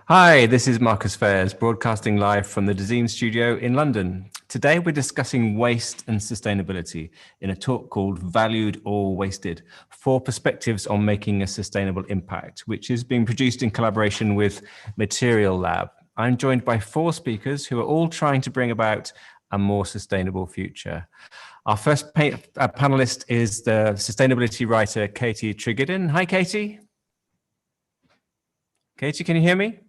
Hi, this is Marcus Fairs, broadcasting live from the Dezeen studio in London. Today we're discussing waste and sustainability in a talk called Valued or Wasted, 4 perspectives on making a sustainable impact, which is being produced in collaboration with Material Lab. I'm joined by 4 speakers who are all trying to bring about a more sustainable future. Our first panelist is the sustainability writer, Katie Treggiden. Hi, Katie. Katie, can you hear me?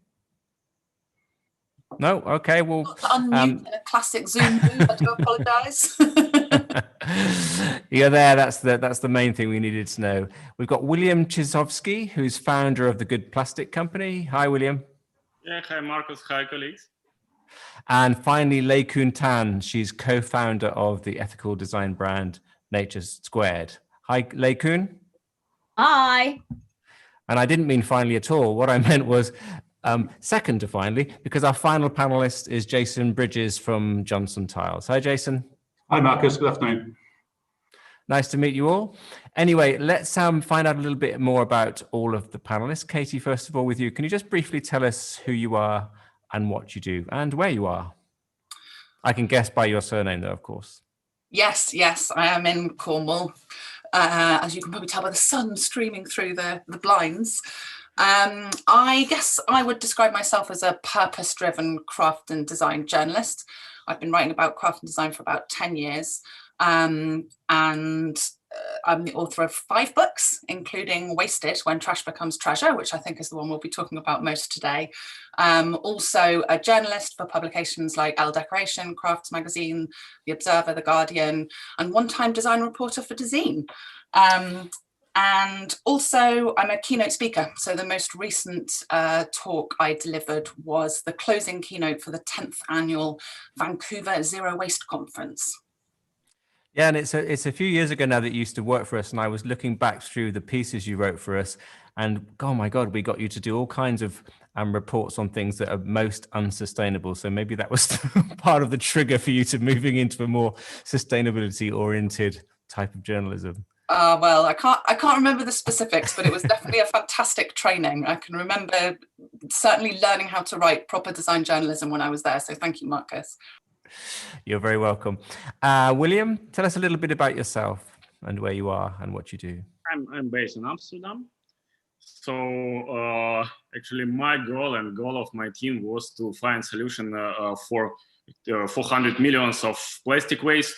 No? Okay, well... Unmute in a classic Zoom move, I do apologise. You're there, that's the main thing we needed to know. We've got William Chizhovsky, who's founder of the Good Plastic Company. Hi, William. Yeah, hi, Marcus. Hi, colleagues. And finally, Koon, she's co-founder of the ethical design brand Nature Squared. Hi, Koon. Hi. And I didn't mean finally at all. What I meant was second to finally, because our final panelist is Jason Bridges from Johnson Tiles. Hi, Jason. Hi, Marcus. Good afternoon. Nice to meet you all. Anyway, let's find out a little bit more about all of the panelists. Katie, first of all, with you, can you just briefly tell us who you are and what you do and where you are? I can guess by your surname, though, of course. Yes, I am in Cornwall. As you can probably tell by the sun streaming through the blinds. I guess I would describe myself as a purpose-driven craft and design journalist. I've been writing about craft and design for about 10 years. And I'm the author of 5 books, including Wasted, When Trash Becomes Treasure, which I think is the one we'll be talking about most today. Also a journalist for publications like Elle Decoration, Crafts Magazine, The Observer, The Guardian, and one-time design reporter for Dezeen. And also I'm a keynote speaker. So the most recent talk I delivered was the closing keynote for the 10th annual Vancouver Zero Waste Conference. Yeah, and it's a few years ago now that you used to work for us, and I was looking back through the pieces you wrote for us, and oh my God, we got you to do all kinds of reports on things that are most unsustainable. So maybe that was part of the trigger for you to moving into a more sustainability-oriented type of journalism. Well, I can't remember the specifics, but it was definitely a fantastic training. I can remember certainly learning how to write proper design journalism when I was there. So thank you, Marcus. You're very welcome. William, tell us a little bit about yourself and where you are and what you do. I'm based in Amsterdam. So actually my goal of my team was to find solution for 400 millions of plastic waste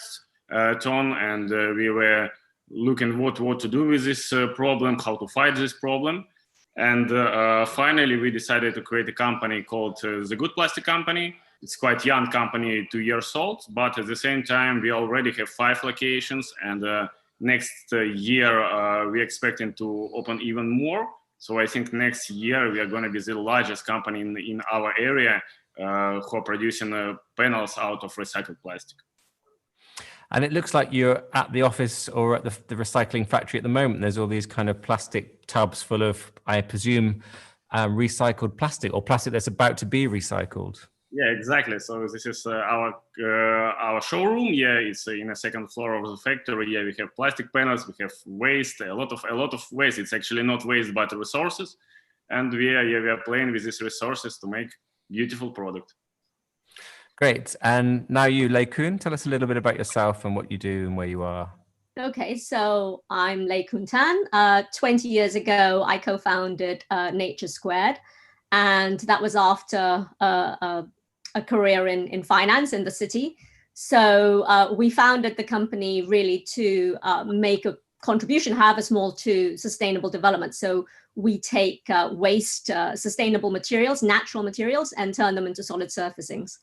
ton, and we were looking what to do with this problem, how to fight this problem. And finally, we decided to create a company called the Good Plastic Company. It's quite young company, 2 years old, but at the same time, we already have 5 locations, and next year, we're expecting to open even more. So I think next year, we are going to be the largest company in our area who are producing panels out of recycled plastic. And it looks like you're at the office or at the recycling factory at the moment. There's all these kind of plastic tubs full of, I presume, recycled plastic or plastic that's about to be recycled. Yeah, exactly. So this is our showroom. Yeah, it's in the 2nd floor of the factory. Yeah, we have plastic panels. We have waste, a lot of waste. It's actually not waste, but resources. And we are playing with these resources to make beautiful product. Great. And now you, Koon, tell us a little bit about yourself and what you do and where you are. Okay, so I'm Koon. 20 years ago, I co-founded Nature Squared, and that was after a career in finance in the city. So we founded the company really to make a contribution, however small, to sustainable development. So we take waste, sustainable materials, natural materials, and turn them into solid surfacings.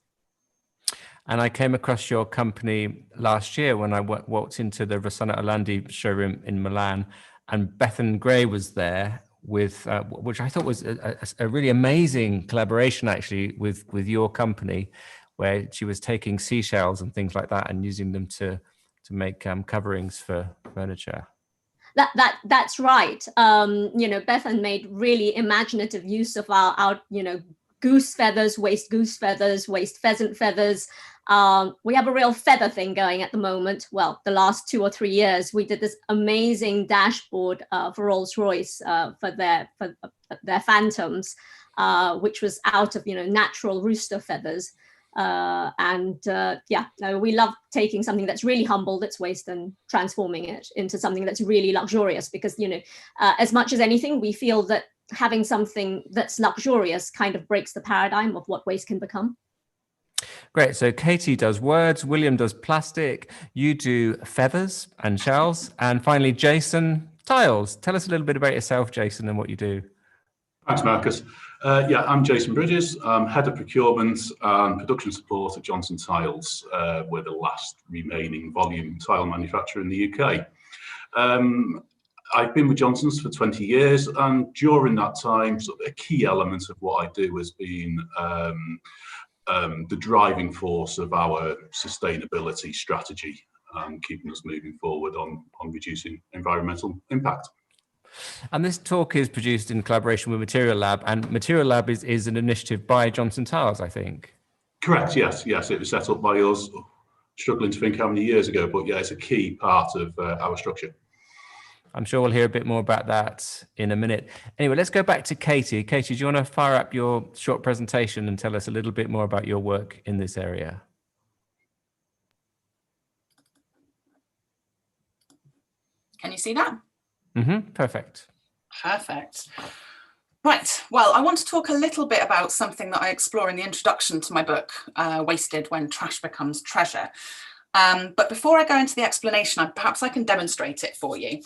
And I came across your company last year when I walked into the Rossana Orlandi showroom in Milan, and Bethan Gray was there with, which I thought was a really amazing collaboration actually with your company, where she was taking seashells and things like that and using them to make coverings for furniture. That's right. Bethan made really imaginative use of our goose feathers, waste pheasant feathers. We have a real feather thing going at the moment. Well, the last 2 or 3 years, we did this amazing dashboard for Rolls-Royce for their Phantoms. which was out of natural rooster feathers. We love taking something that's really humble, that's waste, and transforming it into something that's really luxurious, because as much as anything, we feel that having something that's luxurious kind of breaks the paradigm of what waste can become. Great. So Katie does words, William does plastic, you do feathers and shells, and finally Jason, tiles. Tell us a little bit about yourself, Jason, and what you do. Thanks, Marcus. I'm Jason Bridges. I'm Head of Procurement and Production Support at Johnson Tiles. We're the last remaining volume tile manufacturer in the UK. I've been with Johnson's for 20 years, and during that time, a key element of what I do has been the driving force of our sustainability strategy, keeping us moving forward on reducing environmental impact. And this talk is produced in collaboration with Material Lab, and Material Lab is an initiative by Johnson Tiles, I think. Correct, yes. It was set up by us, struggling to think how many years ago, but yeah, it's a key part of our structure. I'm sure we'll hear a bit more about that in a minute. Anyway, let's go back to Katie. Katie, do you want to fire up your short presentation and tell us a little bit more about your work in this area? Can you see that? Perfect. Perfect. Right, well, I want to talk a little bit about something that I explore in the introduction to my book, Wasted When Trash Becomes Treasure. But before I go into the explanation, perhaps I can demonstrate it for you.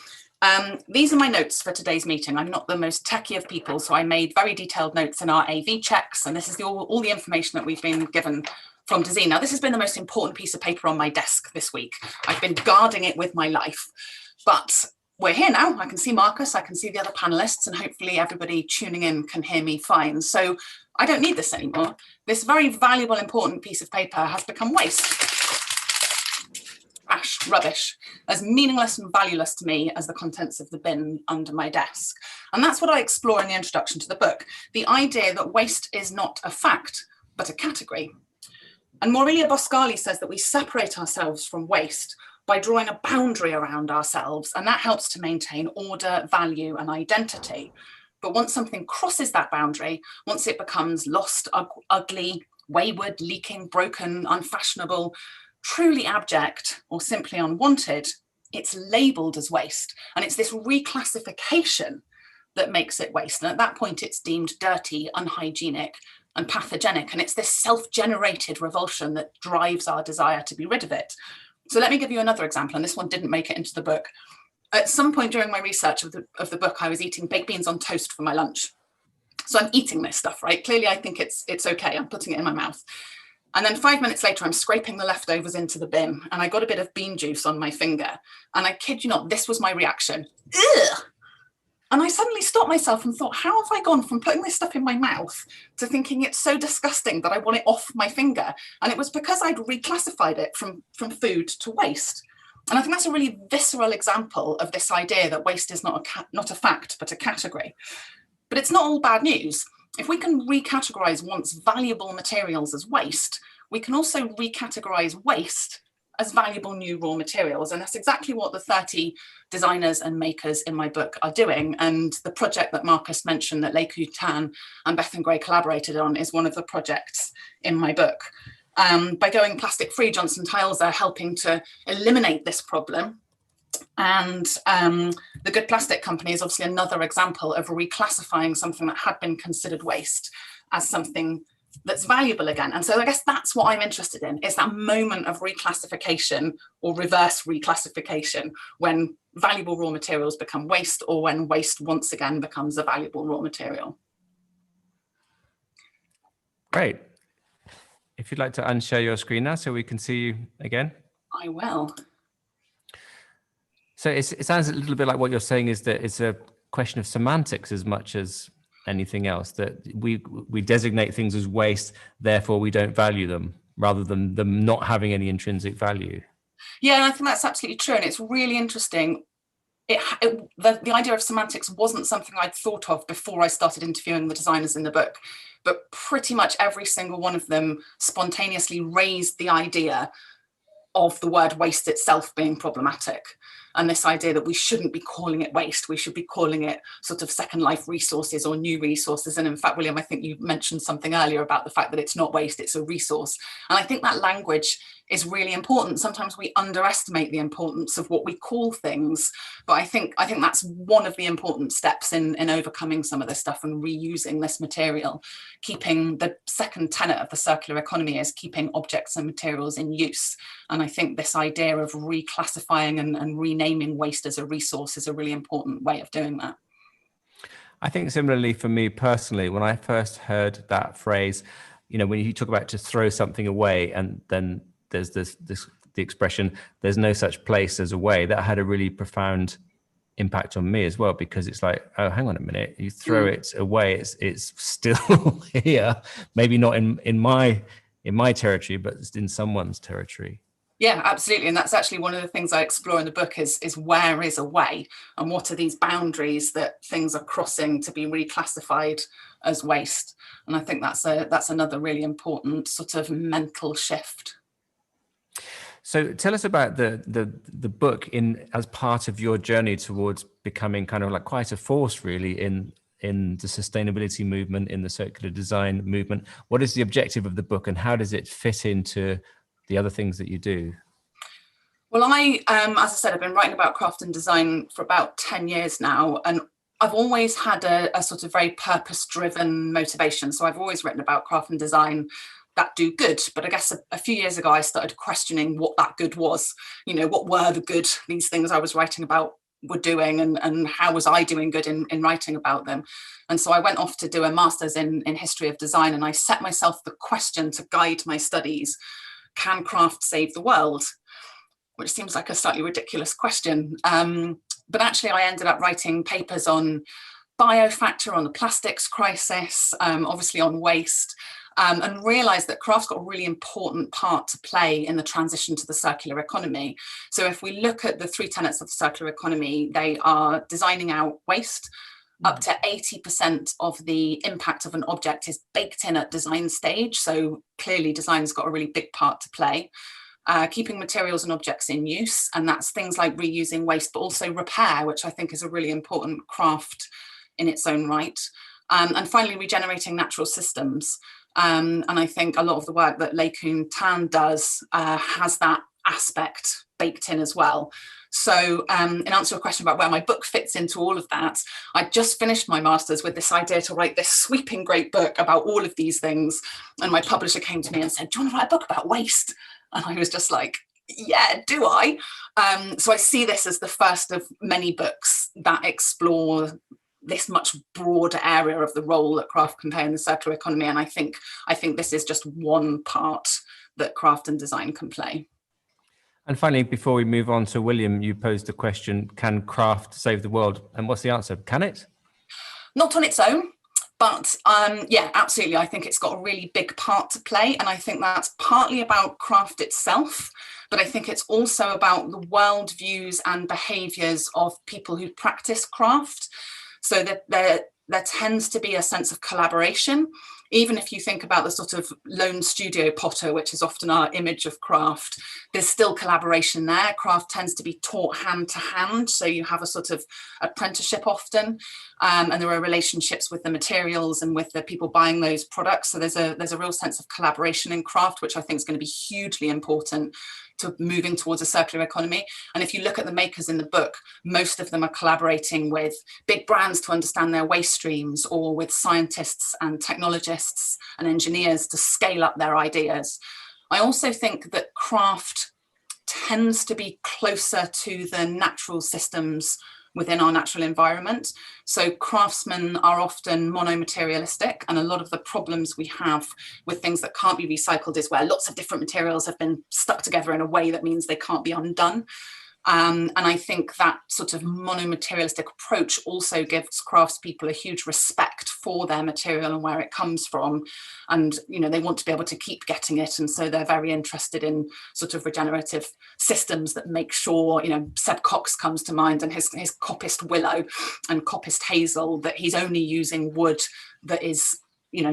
These are my notes for today's meeting. I'm not the most techie of people, so I made very detailed notes in our AV checks, and this is all the information that we've been given from Dezeen. Now, this has been the most important piece of paper on my desk this week. I've been guarding it with my life, but we're here now. I can see Marcus, I can see the other panelists, and hopefully everybody tuning in can hear me fine. So I don't need this anymore. This very valuable, important piece of paper has become waste. Trash, rubbish, as meaningless and valueless to me as the contents of the bin under my desk. And that's what I explore in the introduction to the book, the idea that waste is not a fact, but a category. And Aurelia Boscali says that we separate ourselves from waste by drawing a boundary around ourselves, and that helps to maintain order, value, and identity. But once something crosses that boundary, once it becomes lost, ugly, wayward, leaking, broken, unfashionable, truly abject, or simply unwanted, it's labelled as waste. And it's this reclassification that makes it waste. And at that point, it's deemed dirty, unhygienic, and pathogenic. And it's this self-generated revulsion that drives our desire to be rid of it. So let me give you another example, and this one didn't make it into the book. At some point during my research of the book, I was eating baked beans on toast for my lunch. So I'm eating this stuff, right? Clearly, I think it's okay. I'm putting it in my mouth. And then 5 minutes later, I'm scraping the leftovers into the bin, and I got a bit of bean juice on my finger. And I kid you not, this was my reaction. Ugh! And I suddenly stopped myself and thought, how have I gone from putting this stuff in my mouth to thinking it's so disgusting that I want it off my finger? And it was because I'd reclassified it from food to waste. And I think that's a really visceral example of this idea that waste is not a fact, but a category. But it's not all bad news. If we can recategorize once valuable materials as waste, we can also recategorize waste as valuable new raw materials. And that's exactly what the 30 designers and makers in my book are doing. And the project that Marcus mentioned that Lei Tan and Bethan Gray collaborated on is one of the projects in my book. By going plastic free, Johnson Tiles are helping to eliminate this problem. And the Good Plastic Company is obviously another example of reclassifying something that had been considered waste as something that's valuable again. And so I guess that's what I'm interested in, is that moment of reclassification or reverse reclassification when valuable raw materials become waste, or when waste once again becomes a valuable raw material. Great. If you'd like to unshare your screen now so we can see you again. I will. So it sounds a little bit like what you're saying is that it's a question of semantics as much as anything else, that we designate things as waste, therefore we don't value them, rather than them not having any intrinsic value. Yeah, and I think that's absolutely true. And it's really interesting. The idea of semantics wasn't something I'd thought of before I started interviewing the designers in the book, but pretty much every single one of them spontaneously raised the idea of the word waste itself being problematic. and this idea that we shouldn't be calling it waste, we should be calling it sort of second life resources or new resources. And in fact, William, I think you mentioned something earlier about the fact that it's not waste, it's a resource. And I think that language is really important. Sometimes we underestimate the importance of what we call things, but I think that's one of the important steps in overcoming some of this stuff and reusing this material. Keeping the second tenet of the circular economy is keeping objects and materials in use. And I think this idea of reclassifying and renaming waste as a resource is a really important way of doing that. I think similarly for me personally, when I first heard that phrase, when you talk about to throw something away, and then there's the expression, there's no such place as away, that had a really profound impact on me as well, because it's like, oh, hang on a minute, you throw it away, it's still here, maybe not in my territory, but it's in someone's territory. Yeah, absolutely. And that's actually one of the things I explore in the book is where is away, and what are these boundaries that things are crossing to be reclassified as waste. And I think that's another really important sort of mental shift. So tell us about the book as part of your journey towards becoming kind of like quite a force really in the sustainability movement, in the circular design movement. What is the objective of the book, and how does it fit into the other things that you do? Well, as I said, I've been writing about craft and design for about 10 years now, and I've always had a sort of very purpose-driven motivation. So I've always written about craft and design that do good. But I guess a few years ago, I started questioning what that good was. What were the good, these things I was writing about were doing, and how was I doing good in writing about them? And so I went off to do a master's in history of design, and I set myself the question to guide my studies: can craft save the world? Which seems like a slightly ridiculous question. But actually I ended up writing papers on biofactor, on the plastics crisis, obviously on waste, and realised that craft's got a really important part to play in the transition to the circular economy. So if we look at the three tenets of the circular economy, they are designing out waste. Up to 80% of the impact of an object is baked in at design stage. So clearly design's got a really big part to play. Keeping materials and objects in use, and that's things like reusing waste, but also repair, which I think is a really important craft in its own right. And finally, regenerating natural systems. And I think a lot of the work that Koon does has that aspect baked in as well. So in answer to a question about where my book fits into all of that, I just finished my master's with this idea to write this sweeping great book about all of these things. And my publisher came to me and said, do you want to write a book about waste? And I was just like, yeah, do I? So I see this as the first of many books that explore this much broader area of the role that craft can play in the circular economy. And I think this is just one part that craft and design can play. And finally, before we move on to William, you posed the question, can craft save the world? And what's the answer? Can it? Not on its own, but yeah, absolutely. I think it's got a really big part to play. And I think that's partly about craft itself, but I think it's also about the worldviews and behaviours of people who practice craft. So that there tends to be a sense of collaboration. Even if you think about the sort of lone studio potter, which is often our image of craft, there's still collaboration there. Craft tends to be taught hand to hand. So you have a sort of apprenticeship often, and there are relationships with the materials and with the people buying those products. So there's a real sense of collaboration in craft, which I think is going to be hugely important to moving towards a circular economy. And if you look at the makers in the book, most of them are collaborating with big brands to understand their waste streams, or with scientists and technologists and engineers to scale up their ideas. I also think that craft tends to be closer to the natural systems within our natural environment. So craftsmen are often monomaterialistic, and a lot of the problems we have with things that can't be recycled is where lots of different materials have been stuck together in a way that means they can't be undone. And I think that sort of monomaterialistic approach also gives craftspeople a huge respect for their material and where it comes from. And, you know, they want to be able to keep getting it. And so they're very interested in sort of regenerative systems that make sure, you know, Seb Cox comes to mind, and his coppiced willow and coppiced hazel, that he's only using wood that is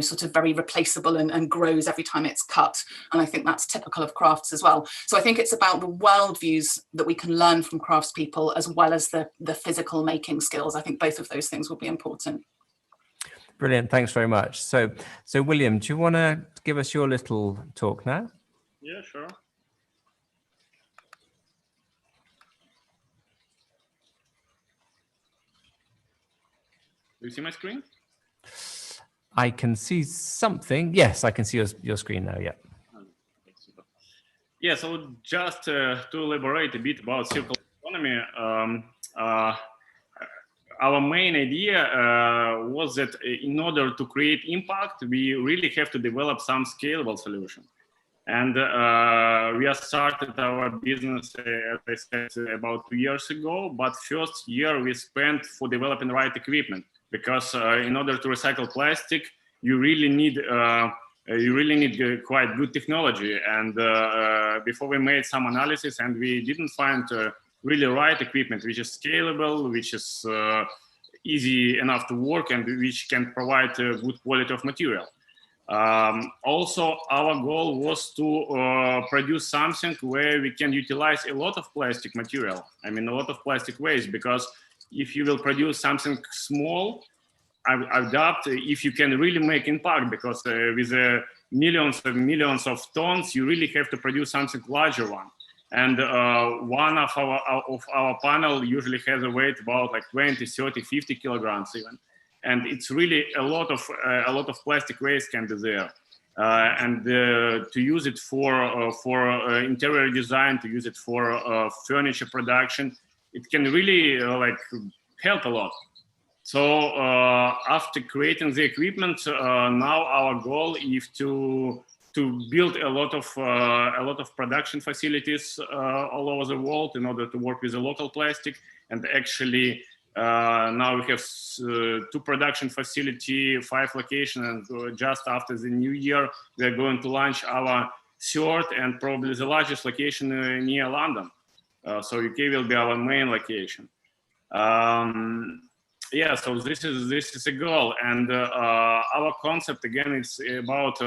sort of very replaceable and grows every time it's cut. And I think that's typical of crafts as well. So I think it's about the worldviews that we can learn from craftspeople as well as the physical making skills. I think both of those things will be important. Brilliant. Thanks very much. So William, do you want to give us your little talk now? Yeah, sure. Do you see my screen? I can see something. Yes, I can see your screen now. Yeah. Yeah, so just to elaborate a bit about circular economy, our main idea was that in order to create impact, we really have to develop some scalable solution. And we have started our business, as I said, about 2 years ago. But first year we spent for developing the right equipment, because in order to recycle plastic, you really need quite good technology. And before we made some analysis, and we didn't find really right equipment, which is scalable, which is easy enough to work, and which can provide good quality of material. Also, our goal was to produce something where we can utilize a lot of plastic material. I mean, a lot of plastic waste, because if you will produce something small, I doubt if you can really make impact, because with millions and millions of tons, you really have to produce something larger one. And one of our panel usually has a weight about like 20, 30, 50 kilograms even. And it's really a lot of plastic waste can be there. And to use it for interior design, to use it for furniture production, it can really help a lot. So after creating the equipment, now our goal is to build a lot of production facilities all over the world in order to work with the local plastic. And actually now we have 2 production facilities, 5 locations, and just after the new year we are going to launch our 3rd and probably the largest location near London. So UK will be our main location. Yeah, so this is a goal, and our concept again is about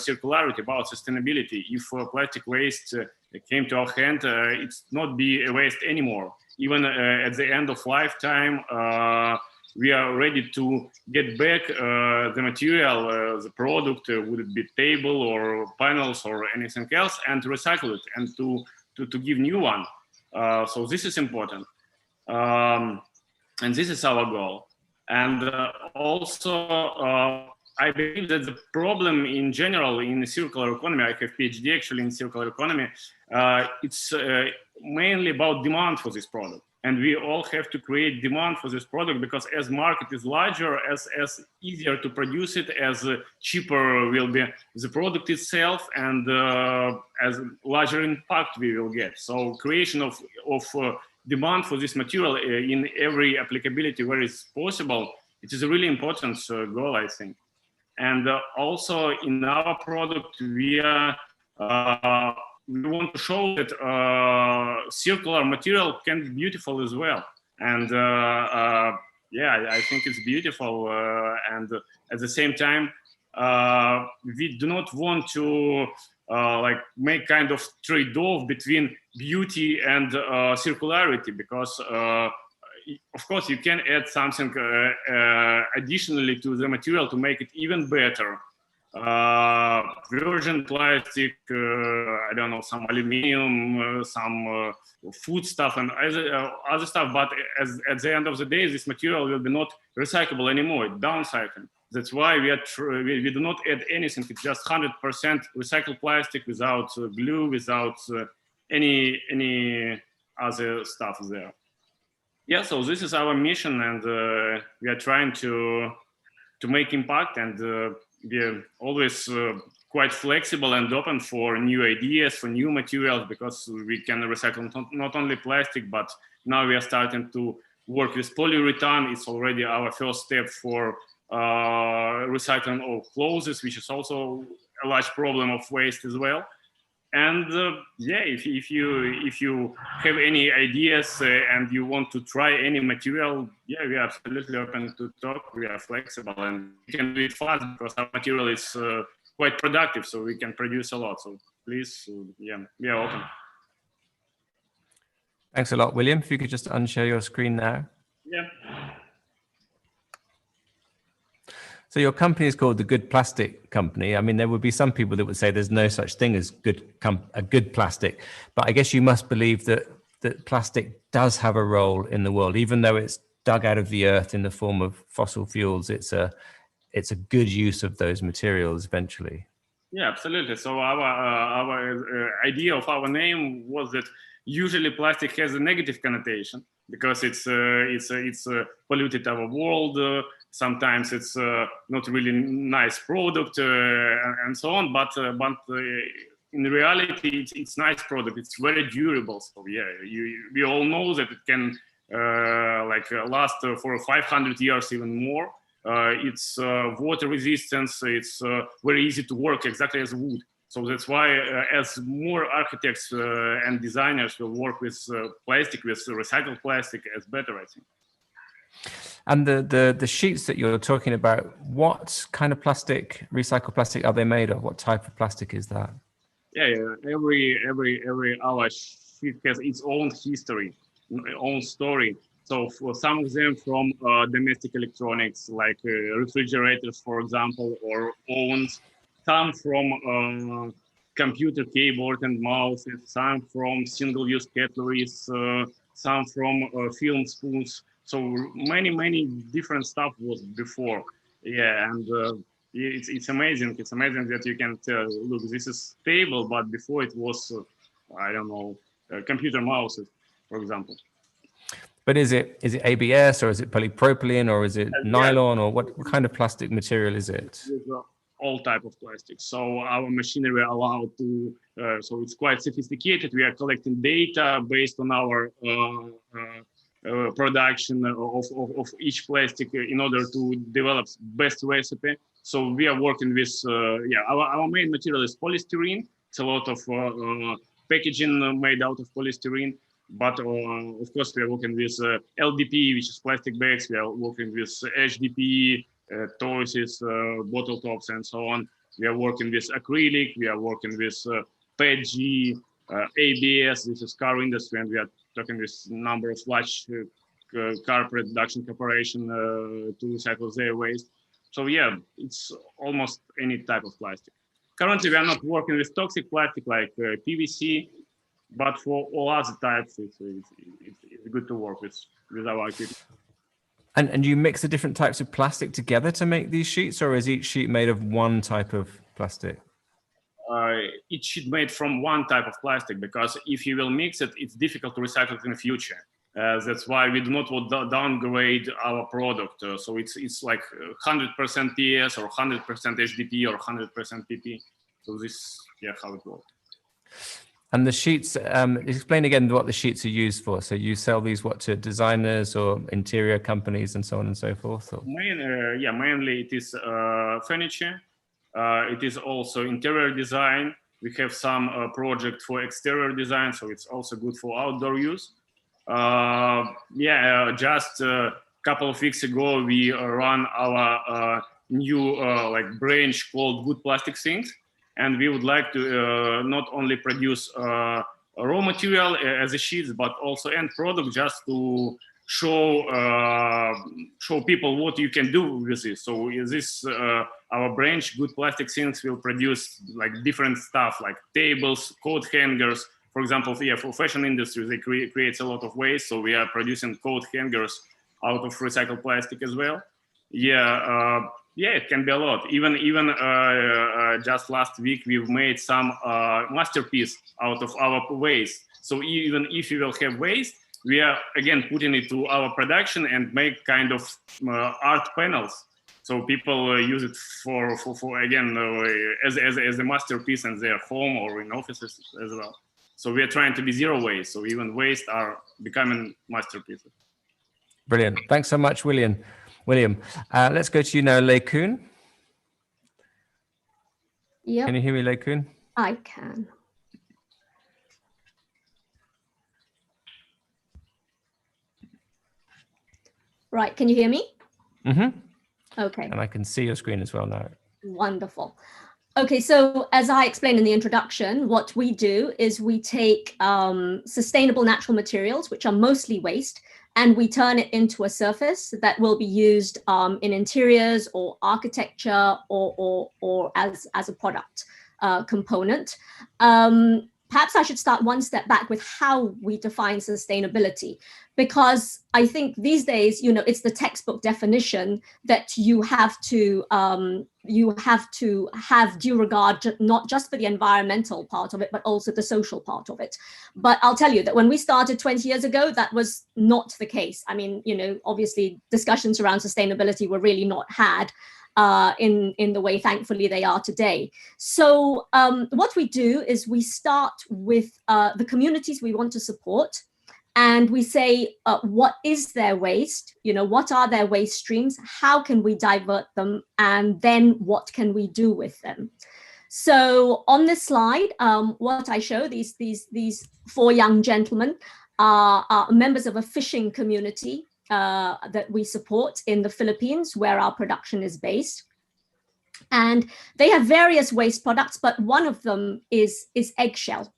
circularity, about sustainability. If plastic waste came to our hand, it's not be a waste anymore. Even at the end of lifetime, we are ready to get back the material, the product, would it be table or panels or anything else, and to recycle it and to give new one. So this is important. And this is our goal. And also, I believe that the problem in general in the circular economy, I have a PhD actually in circular economy, it's mainly about demand for this product. And we all have to create demand for this product, because as market is larger, as easier to produce it, as cheaper will be the product itself, and as larger impact we will get. So creation of demand for this material in every applicability where it's possible, it is a really important goal, I think. And also in our product, we want to show that circular material can be beautiful as well. And yeah, I think it's beautiful. And at the same time, we do not want to make kind of trade-off between beauty and circularity, because of course you can add something additionally to the material to make it even better. Virgin plastic, I don't know, some aluminum, some food stuff and other stuff, but at the end of the day, this material will be not recyclable anymore, it's downcycling. That's why we do not add anything. It's just 100% recycled plastic without glue, without any other stuff there. Yeah, so this is our mission, and we are trying to make impact, and we are always quite flexible and open for new ideas, for new materials, because we can recycle not only plastic, but now we are starting to work with polyurethane. It's already our first step for recycling of clothes, which is also a large problem of waste as well. And yeah, if you have any ideas and you want to try any material, yeah, we are absolutely open to talk. We are flexible and we can do it fast because our material is quite productive, so we can produce a lot. So please, yeah, we are open. Thanks a lot, William. If you could just unshare your screen now. Yeah. So your company is called the Good Plastic Company. I mean, there would be some people that would say there's no such thing as a good plastic, but I guess you must believe that plastic does have a role in the world, even though it's dug out of the earth in the form of fossil fuels. It's a good use of those materials eventually. Yeah, absolutely. So our idea of our name was that usually plastic has a negative connotation because it's polluted our world. Sometimes it's not really nice product and so on. But in reality, it's nice product. It's very durable. So yeah, we all know that it can last for 500 years even more. It's water resistance. It's very easy to work exactly as wood. So that's why as more architects and designers will work with plastic, with recycled plastic, as better, I think. And the sheets that you're talking about, what kind of plastic, recycled plastic, are they made of? What type of plastic is that? Yeah. Every our sheet has its own history, own story. So for some of them from domestic electronics, like refrigerators, for example, or ovens. Some from computer keyboard and mouse, some from single-use cutleries, some from film spoons. So many different stuff was before. Yeah, and it's amazing. It's amazing that you can tell, look, this is stable, but before it was, I don't know, computer mouses, for example. But is it ABS or is it polypropylene or is it nylon or what kind of plastic material is it? All type of plastics. So our machinery are allowed to, so it's quite sophisticated. We are collecting data based on our production of each plastic in order to develop best recipe. So we are working with, our main material is polystyrene. It's a lot of packaging made out of polystyrene. But of course, we are working with LDP, which is plastic bags. We are working with HDP, toys, bottle tops, and so on. We are working with acrylic. We are working with PETG, ABS. This is car industry, and we are talking with a number of large car production corporation to recycle their waste. So yeah, it's almost any type of plastic. Currently, we are not working with toxic plastic like PVC, but for all other types, it's good to work with our equipment. And you mix the different types of plastic together to make these sheets, or is each sheet made of one type of plastic? Each sheet made from one type of plastic, because if you will mix it, it's difficult to recycle it in the future. That's why we do not want to downgrade our product. So it's like 100% PS or 100% HDP or 100% PP. So this, yeah, how it works. And the sheets, explain again what the sheets are used for. So you sell these, to designers or interior companies and so on and so forth? Or? Mainly it is furniture. It is also interior design. We have some project for exterior design, so it's also good for outdoor use. Just a couple of weeks ago, we run our new branch called Good Plastic Things. And we would like to not only produce raw material as a sheets, but also end product, just to show people what you can do with this. So this our branch, Good Plastic Things, will produce like different stuff like tables, coat hangers. For example, for fashion industry, they create a lot of waste. So we are producing coat hangers out of recycled plastic as well. It can be a lot. Even just last week, we've made some masterpiece out of our waste. So even if you will have waste, we are again putting it to our production and make kind of art panels. So people use it for again as a masterpiece in their home or in offices as well. So we are trying to be zero waste. So even waste are becoming masterpieces. Brilliant. Thanks so much, William. Let's go to you now, Koon. Yep. Can you hear me, Koon? I can. Right, can you hear me? Mm-hmm. Okay. And I can see your screen as well now. Wonderful. Okay, so as I explained in the introduction, what we do is we take sustainable natural materials, which are mostly waste, and we turn it into a surface that will be used in interiors or architecture or as a product component. Perhaps I should start one step back with how we define sustainability, because I think these days, it's the textbook definition that you have to have due regard, not just for the environmental part of it, but also the social part of it. But I'll tell you that when we started 20 years ago, that was not the case. I mean, obviously discussions around sustainability were really not had in the way, thankfully, they are today. So what we do is we start with the communities we want to support, and we say, what is their waste? What are their waste streams? How can we divert them? And then what can we do with them? So on this slide, what I show, these four young gentlemen are members of a fishing community that we support in the Philippines, where our production is based. And they have various waste products, but one of them is eggshell.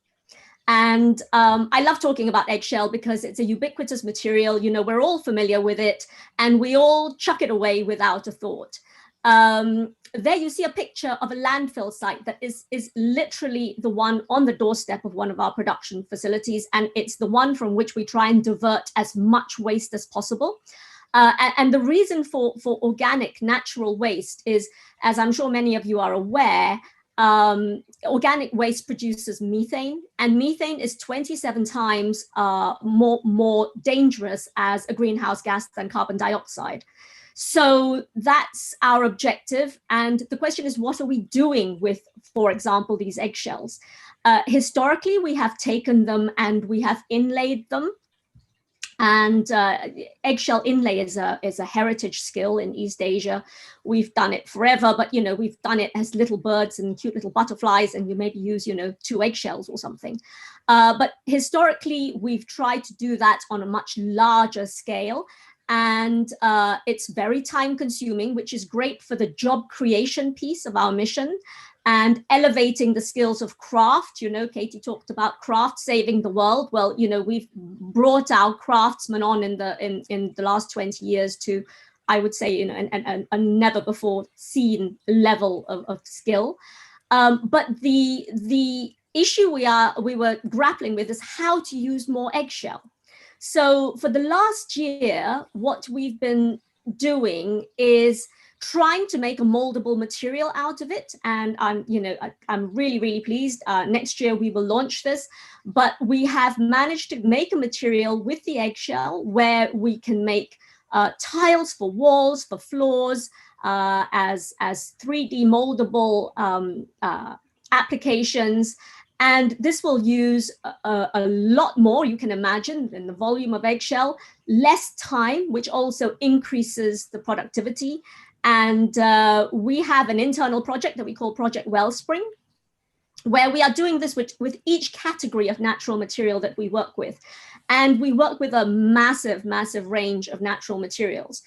And I love talking about eggshell because it's a ubiquitous material. We're all familiar with it, and we all chuck it away without a thought. There you see a picture of a landfill site that is literally the one on the doorstep of one of our production facilities, and it's the one from which we try and divert as much waste as possible. And the reason for organic natural waste is, as I'm sure many of you are aware, organic waste produces methane, and methane is 27 times more dangerous as a greenhouse gas than carbon dioxide. So that's our objective. And the question is, what are we doing with, for example, these eggshells? Historically, we have taken them and we have inlaid them. And eggshell inlay is a heritage skill in East Asia. We've done it forever, but we've done it as little birds and cute little butterflies, and you maybe use 2 eggshells or something. But historically, we've tried to do that on a much larger scale, and it's very time consuming, which is great for the job creation piece of our mission and elevating the skills of craft. Katie talked about craft saving the world. Well, we've brought our craftsmen on in the last 20 years to, I would say, a never before seen level of skill. But the issue we were grappling with is how to use more eggshell. So for the last year, what we've been doing is trying to make a moldable material out of it. And I'm really, really pleased. Next year we will launch this, but we have managed to make a material with the eggshell where we can make tiles for walls, for floors, as 3D moldable applications. And this will use a lot more, you can imagine, than the volume of eggshell, less time, which also increases the productivity. And we have an internal project that we call Project Wellspring, where we are doing this with each category of natural material that we work with. And we work with a massive, massive range of natural materials.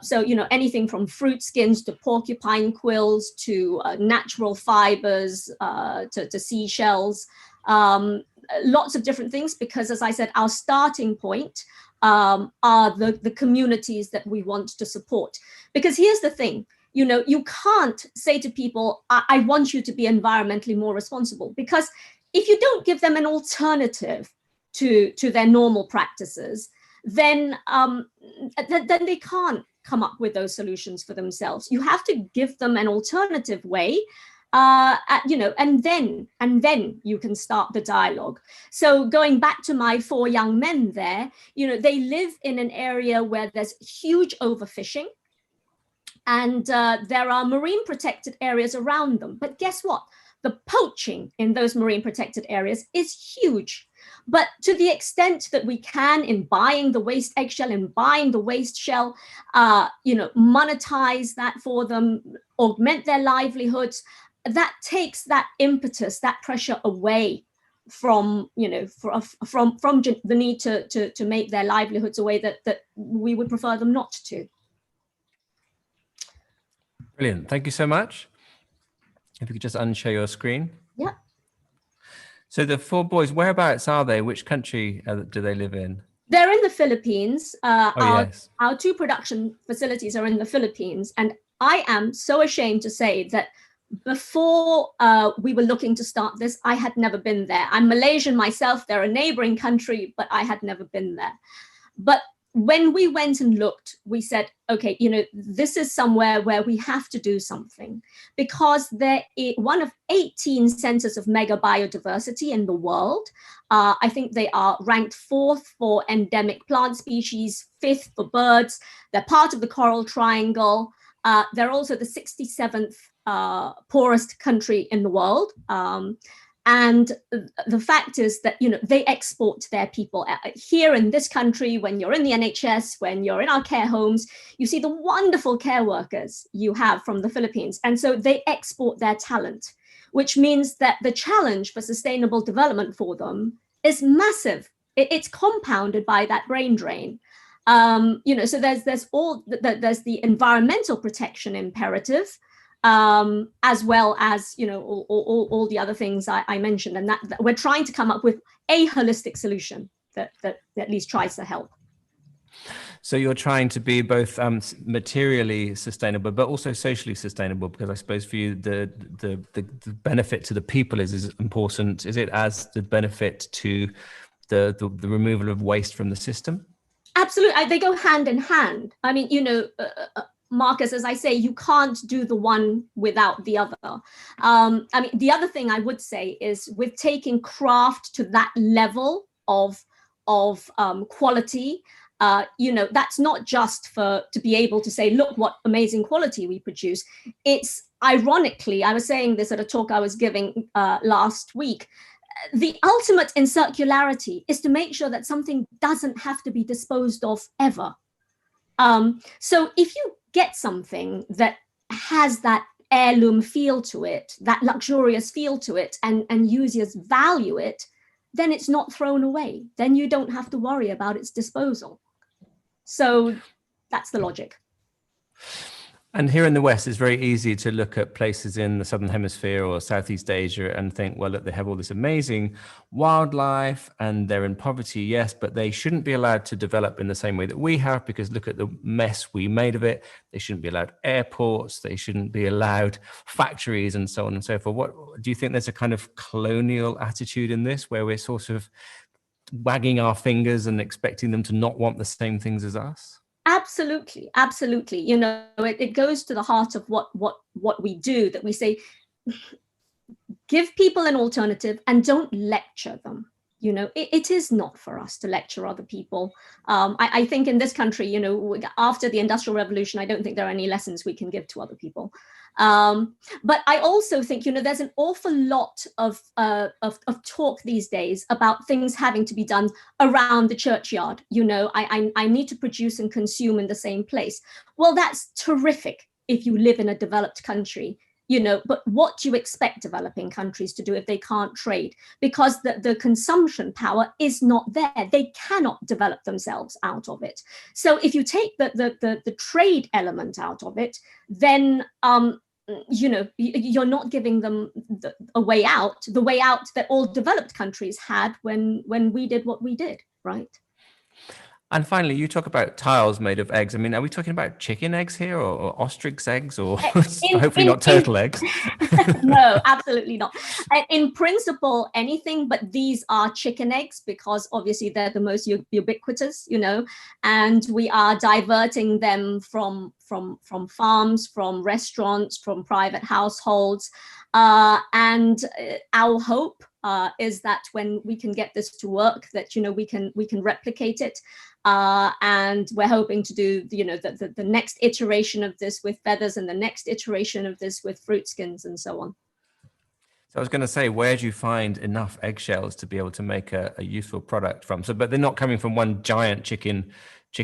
So, anything from fruit skins to porcupine quills to natural fibers to seashells, lots of different things, because as I said, our starting point are the communities that we want to support. Because here's the thing, you can't say to people, I want you to be environmentally more responsible, because if you don't give them an alternative to their normal practices, then they can't come up with those solutions for themselves. You have to give them an alternative way, and then you can start the dialogue. So going back to my 4 young men there, they live in an area where there's huge overfishing, and there are marine protected areas around them. But guess what? The poaching in those marine protected areas is huge. But to the extent that we can, in buying the waste eggshell, in buying the waste shell, monetize that for them, augment their livelihoods, that takes that impetus, that pressure away from the need to make their livelihoods a way that we would prefer them not to. Brilliant. Thank you so much. If you could just unshare your screen. Yeah. So the 4 boys, whereabouts are they? Which country do they live in? They're in the Philippines. Yes. Our 2 production facilities are in the Philippines. And I am so ashamed to say that before we were looking to start this, I had never been there. I'm Malaysian myself. They're a neighboring country, but I had never been there. But when we went and looked, we said, okay, this is somewhere where we have to do something, because there is one of 18 centers of mega biodiversity in the world. I think they are ranked 4th for endemic plant species, 5th for birds. They're part of the Coral Triangle. They're also the 67th poorest country in the world. And the fact is that, they export their people. Here in this country, when you're in the NHS, when you're in our care homes, you see the wonderful care workers you have from the Philippines. And so they export their talent, which means that the challenge for sustainable development for them is massive. It's compounded by that brain drain. So there's the environmental protection imperative, as well as all the other things I mentioned, and that we're trying to come up with a holistic solution that at least tries to help. So you're trying to be both materially sustainable, but also socially sustainable, because I suppose for you the benefit to the people is important. Is it as the benefit to the removal of waste from the system? Absolutely, they go hand in hand. I mean, Marcus, as I say, you can't do the one without the other. The other thing I would say is, with taking craft to that level of quality, that's not just to be able to say, look what amazing quality we produce. It's ironically, I was saying this at a talk I was giving last week, the ultimate in circularity is to make sure that something doesn't have to be disposed of ever. So if you get something that has that heirloom feel to it, that luxurious feel to it, and users value it, then it's not thrown away. Then you don't have to worry about its disposal. So that's the logic. And here in the West, it's very easy to look at places in the Southern Hemisphere or Southeast Asia and think, well, look, they have all this amazing wildlife and they're in poverty, yes, but they shouldn't be allowed to develop in the same way that we have, because look at the mess we made of it. They shouldn't be allowed airports. They shouldn't be allowed factories and so on and so forth. What do you think there's a kind of colonial attitude in this, where we're sort of wagging our fingers and expecting them to not want the same things as us? Absolutely. It goes to the heart of what we do, that we say, give people an alternative and don't lecture them. It is not for us to lecture other people. I think in this country, after the Industrial Revolution, I don't think there are any lessons we can give to other people. But I also think, there's an awful lot of talk these days about things having to be done around the churchyard. I need to produce and consume in the same place. Well, that's terrific if you live in a developed country, but what do you expect developing countries to do if they can't trade? Because the consumption power is not there. They cannot develop themselves out of it. So if you take the trade element out of it, then you're not giving them a way out, the way out that all developed countries had when we did what we did, right? And finally, you talk about tiles made of eggs. I mean, are we talking about chicken eggs here, or ostrich eggs, or hopefully not turtle eggs? No, absolutely not. In principle, anything, but these are chicken eggs, because obviously they're the most ubiquitous, and we are diverting them from farms, from restaurants, from private households. And our hope is that when we can get this to work, that we can replicate it, and we're hoping to do the next iteration of this with feathers, and the next iteration of this with fruit skins, and so on. So I was going to say, where do you find enough eggshells to be able to make a useful product from? So, but they're not coming from one giant chicken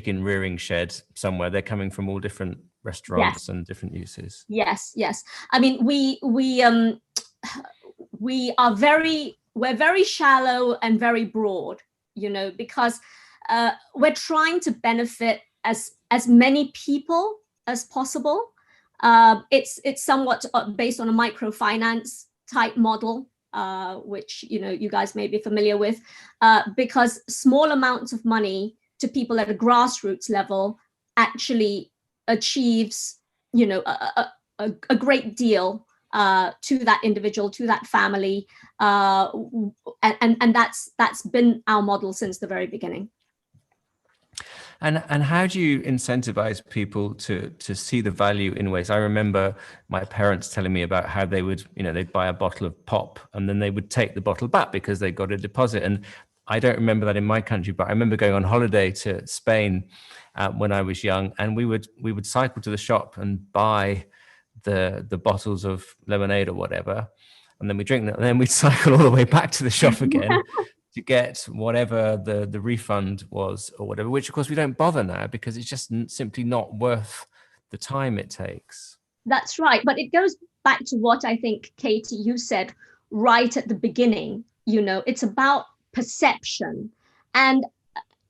rearing shed somewhere. They're coming from all different restaurants, yes, and different uses. Yes. I mean, we are very we're very shallow and very broad, because we're trying to benefit as many people as possible. It's somewhat based on a microfinance type model, which you guys may be familiar with, because small amounts of money to people at a grassroots level actually achieves a great deal to that individual, to that family, and that's been our model since the very beginning. And how do you incentivize people to see the value in waste? I remember my parents telling me about how they would, they'd buy a bottle of pop and then they would take the bottle back because they got a deposit. And I don't remember that in my country, but I remember going on holiday to Spain when I was young, and we would cycle to the shop and buy the bottles of lemonade or whatever, and then we drink them, and then we'd cycle all the way back to the shop again to get whatever the refund was or whatever, which of course we don't bother now because it's just simply not worth the time it takes. That's right. But it goes back to what I think, Katie, you said right at the beginning. It's about perception. And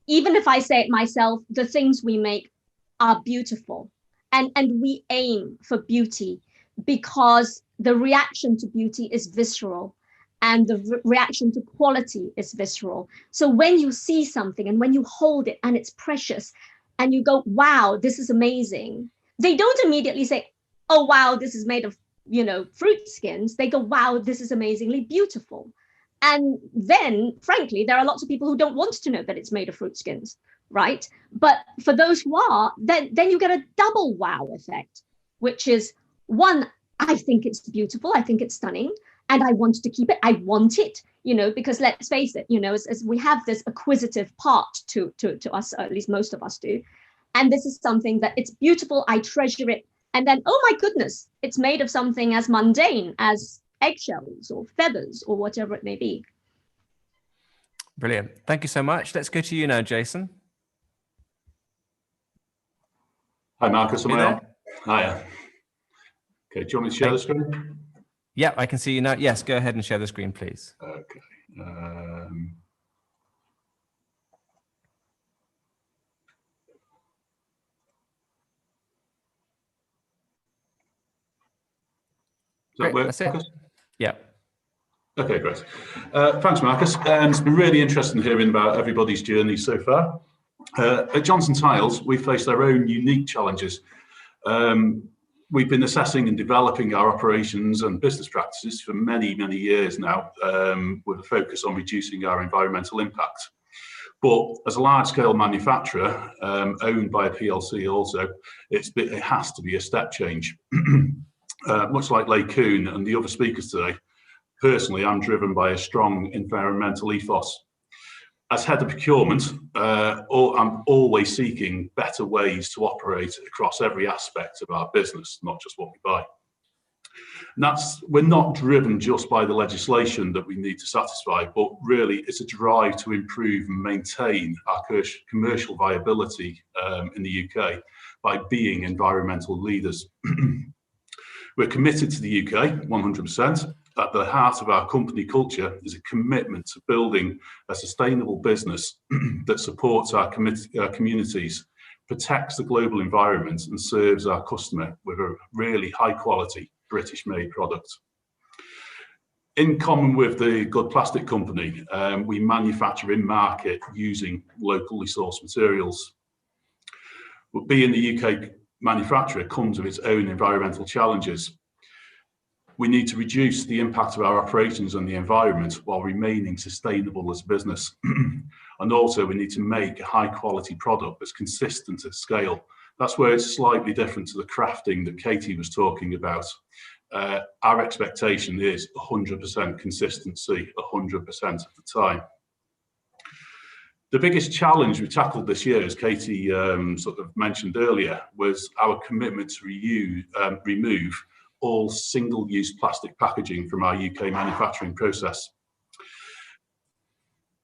even if I say it myself, the things we make are beautiful. And we aim for beauty because the reaction to beauty is visceral. And the reaction to quality is visceral. So when you see something and when you hold it and it's precious and you go, wow, this is amazing, they don't immediately say, oh, wow, this is made of, fruit skins. They go, wow, this is amazingly beautiful. And then, frankly, there are lots of people who don't want to know that it's made of fruit skins, right? But for those who are, then you get a double wow effect, which is, one, I think it's beautiful. I think it's stunning. And I want to keep it. I want it, because let's face it, as we have this acquisitive part to us, or at least most of us do. And this is something that it's beautiful. I treasure it. And then, oh my goodness, it's made of something as mundane as eggshells or feathers or whatever it may be. Brilliant. Thank you so much. Let's go to you now, Jason. Hi, Marcus. Am I on? Hiya. Okay, do you want me to share the screen? Yeah, I can see you now. Yes, go ahead and share the screen, please. Okay. Does that work? That's it. Marcus? Yeah. Okay, great. Thanks, Marcus. It's been really interesting hearing about everybody's journey so far. At Johnson Tiles, we faced our own unique challenges. We've been assessing and developing our operations and business practices for many, many years now, with a focus on reducing our environmental impact. But as a large-scale manufacturer, owned by a PLC also, it has to be a step change. Much like Koon and the other speakers today, personally, I'm driven by a strong environmental ethos. As head of procurement, I'm always seeking better ways to operate across every aspect of our business, not just what we buy. And we're not driven just by the legislation that we need to satisfy, but really it's a drive to improve and maintain our commercial viability in the UK by being environmental leaders. We're committed to the UK 100%. At the heart of our company culture is a commitment to building a sustainable business that supports our communities, protects the global environment and serves our customer with a really high quality British made product. In common with the Good Plastic Company, we manufacture in market using locally sourced materials. But being the UK manufacturer comes with its own environmental challenges. We need to reduce the impact of our operations on the environment while remaining sustainable as a business. And also we need to make a high quality product that's consistent at scale. That's where it's slightly different to the crafting that Katie was talking about. Our expectation is 100% consistency, 100% of the time. The biggest challenge we tackled this year, as Katie sort of mentioned earlier, was our commitment to remove all single-use plastic packaging from our UK manufacturing process.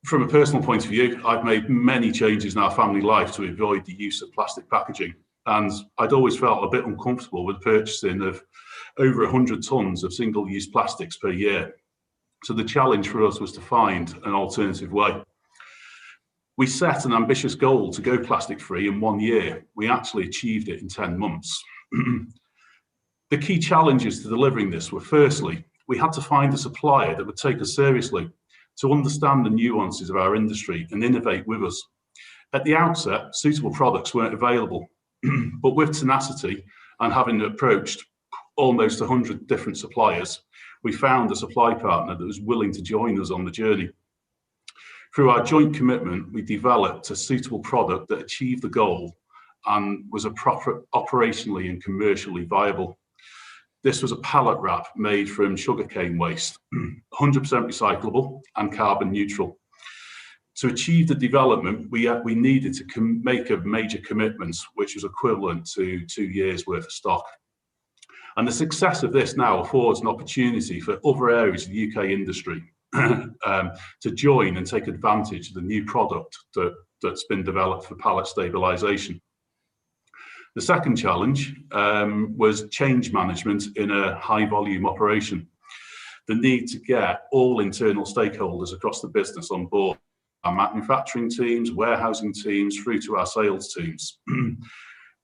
From a personal point of view, I've made many changes in our family life to avoid the use of plastic packaging, and I'd always felt a bit uncomfortable with purchasing of over 100 tons of single-use plastics per year. So the challenge for us was to find an alternative way. We set an ambitious goal to go plastic free in 1 year. We actually achieved it in 10 months. The key challenges to delivering this were, firstly, we had to find a supplier that would take us seriously, to understand the nuances of our industry and innovate with us. At the outset, suitable products weren't available, but with tenacity and having approached almost 100 different suppliers, we found a supply partner that was willing to join us on the journey. Through our joint commitment, we developed a suitable product that achieved the goal and was operationally and commercially viable. This was a pallet wrap made from sugarcane waste, 100% recyclable and carbon neutral. To achieve the development, we needed to make a major commitment, which was equivalent to 2 years worth of stock. And the success of this now affords an opportunity for other areas of the UK industry to join and take advantage of the new product that's been developed for pallet stabilisation. The second challenge was change management in a high volume operation. The need to get all internal stakeholders across the business on board, our manufacturing teams, warehousing teams, through to our sales teams.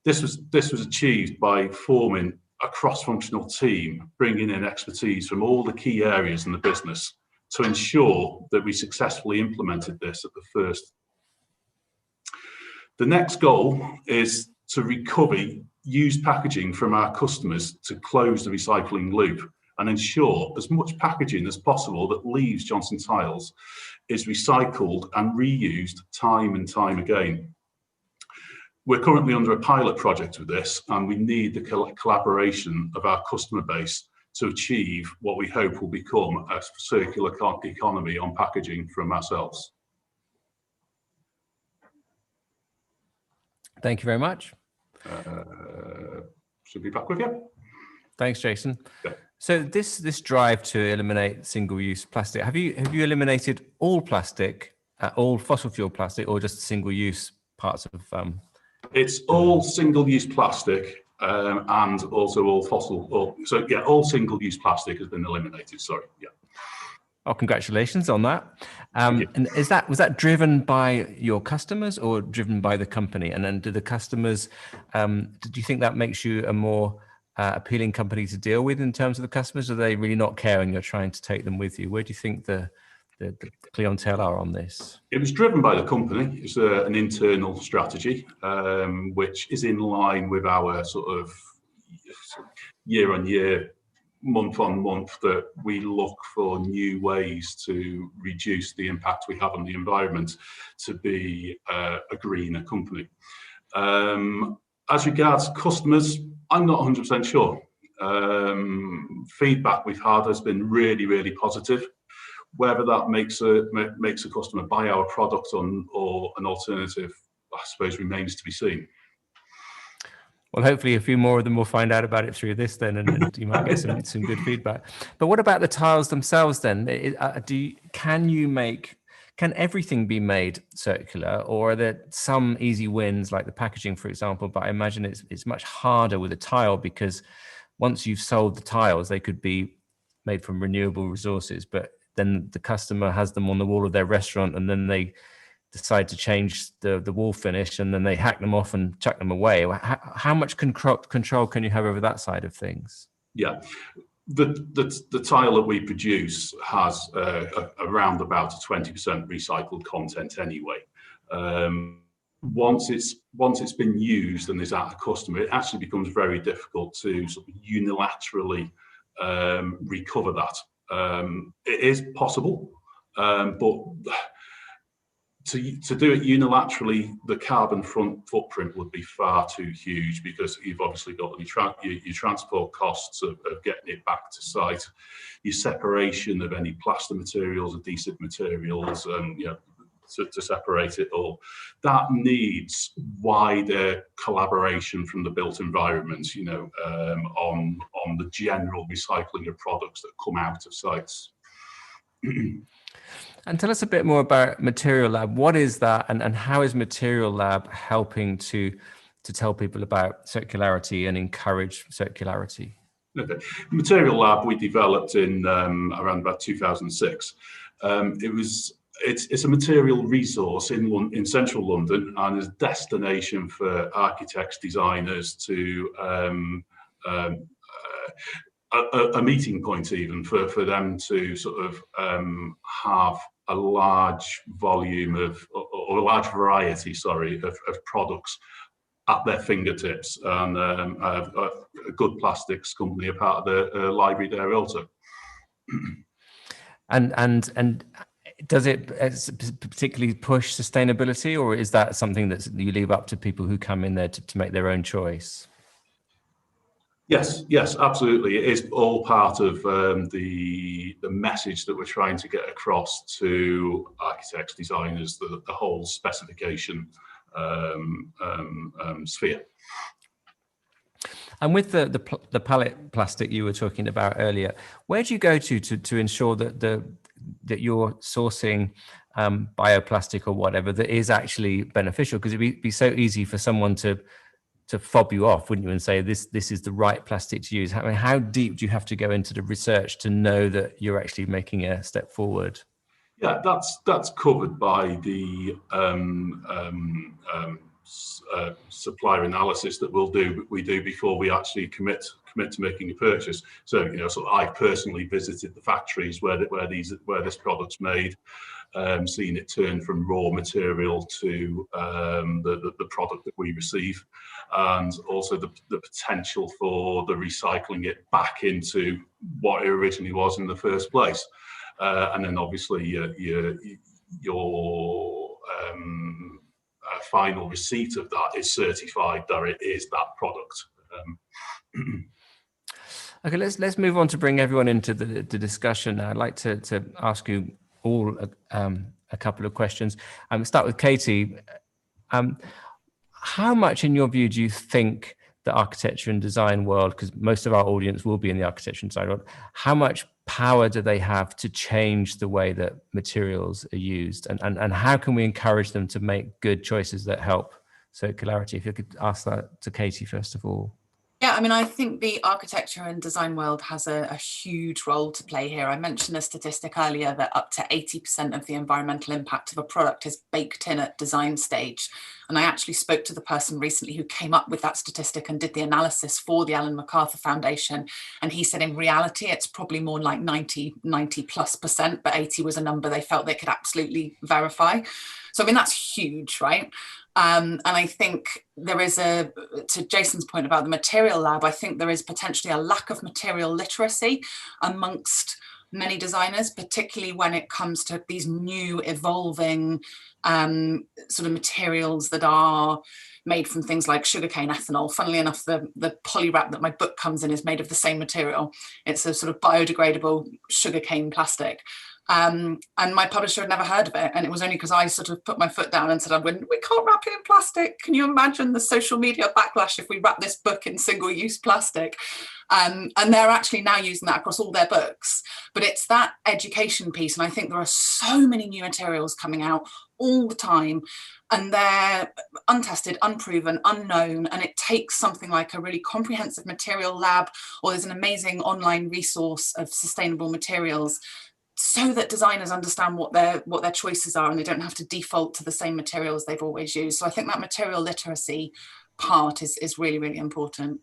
This was achieved by forming a cross-functional team, bringing in expertise from all the key areas in the business to ensure that we successfully implemented this at the first. The next goal is to recover used packaging from our customers to close the recycling loop and ensure as much packaging as possible that leaves Johnson Tiles is recycled and reused time and time again. We're currently under a pilot project with this, and we need the collaboration of our customer base to achieve what we hope will become a circular economy on packaging from ourselves. Thank you very much. Should be back with you. Thanks, Jason. Okay. So this drive to eliminate single-use plastic, have you eliminated all plastic, all fossil fuel plastic, or just single-use parts of? It's all single-use plastic and also all fossil. So yeah, all single-use plastic has been eliminated. Sorry, yeah. Oh, congratulations on that. And was that driven by your customers or driven by the company? And then do the customers, do you think that makes you a more appealing company to deal with in terms of the customers? Or are they really not caring? You're trying to take them with you. Where do you think the clientele are on this? It was driven by the company. It's an internal strategy, which is in line with our sort of year on year, month on month, that we look for new ways to reduce the impact we have on the environment to be a greener company. As regards customers, I'm not 100% sure. Feedback we've had has been really, really positive. Whether that makes a customer buy our product or an alternative, I suppose, remains to be seen. Well, hopefully a few more of them will find out about it through this then, and you might get some good feedback. But what about the tiles themselves then? Can everything be made circular, or are there some easy wins like the packaging, for example? But I imagine it's much harder with a tile, because once you've sold the tiles, they could be made from renewable resources, but then the customer has them on the wall of their restaurant, and then they decide to change the wall finish, and then they hack them off and chuck them away. How much control can you have over that side of things? Yeah, the tile that we produce has around about a 20% recycled content anyway. Once it's been used and is at a customer, it actually becomes very difficult to sort of unilaterally recover that. It is possible, but to do it unilaterally, the carbon footprint would be far too huge, because you've obviously got your transport costs of getting it back to site, your separation of any plaster materials, adhesive materials, and to separate it all. That needs wider collaboration from the built environment, on the general recycling of products that come out of sites. And tell us a bit more about Material Lab. What is that, and how is Material Lab helping to tell people about circularity and encourage circularity? Okay. The material lab we developed in around about 2006. It's a material resource in central London and is a destination for architects, designers to a meeting point even for them to sort of have a large volume or a large variety, of products at their fingertips, and a good plastics company are part of the library there also. And does it particularly push sustainability, or is that something that you leave up to people who come in there to make their own choice? Yes, absolutely. It is all part of the message that we're trying to get across to architects, designers, the whole specification sphere. And with the pallet plastic you were talking about earlier, where do you go to ensure that you're sourcing bioplastic or whatever that is actually beneficial? Because it'd be so easy for someone to fob you off, wouldn't you, and say this is the right plastic to use. How deep do you have to go into the research to know that you're actually making a step forward? Yeah, that's covered by the supplier analysis that we do before we actually commit to making a purchase. So I personally visited the factories where this product's made, seen it turn from raw material to the product that we receive, and also the potential for the recycling it back into what it originally was in the first place. And then obviously your final receipt of that is certified that it is that product. Okay, let's move on to bring everyone into the discussion. I'd like to ask you all a couple of questions. Start with Katie. How much, in your view, do you think the architecture and design world, because most of our audience will be in the architecture and design world, how much power do they have to change the way that materials are used? And how can we encourage them to make good choices that help circularity? If you could ask that to Katie, first of all. Yeah, I mean, I think the architecture and design world has a huge role to play here. I mentioned a statistic earlier that up to 80% of the environmental impact of a product is baked in at design stage. And I actually spoke to the person recently who came up with that statistic and did the analysis for the Ellen MacArthur Foundation. And he said in reality, it's probably more like 90+%, but 80 was a number they felt they could absolutely verify. So, I mean, that's huge, right? And I think there is to Jason's point about the material lab, I think there is potentially a lack of material literacy amongst many designers, particularly when it comes to these new evolving sort of materials that are made from things like sugarcane ethanol. Funnily enough, the poly wrap that my book comes in is made of the same material. It's a sort of biodegradable sugarcane plastic. And my publisher had never heard of it. And it was only because I sort of put my foot down and said, we can't wrap it in plastic. Can you imagine the social media backlash if we wrap this book in single-use plastic? And they're actually now using that across all their books. But it's that education piece. And I think there are so many new materials coming out all the time. And they're untested, unproven, unknown. And it takes something like a really comprehensive material lab, or there's an amazing online resource of sustainable materials, so that designers understand what their choices are and they don't have to default to the same materials they've always used. So I think that material literacy part is really, really important.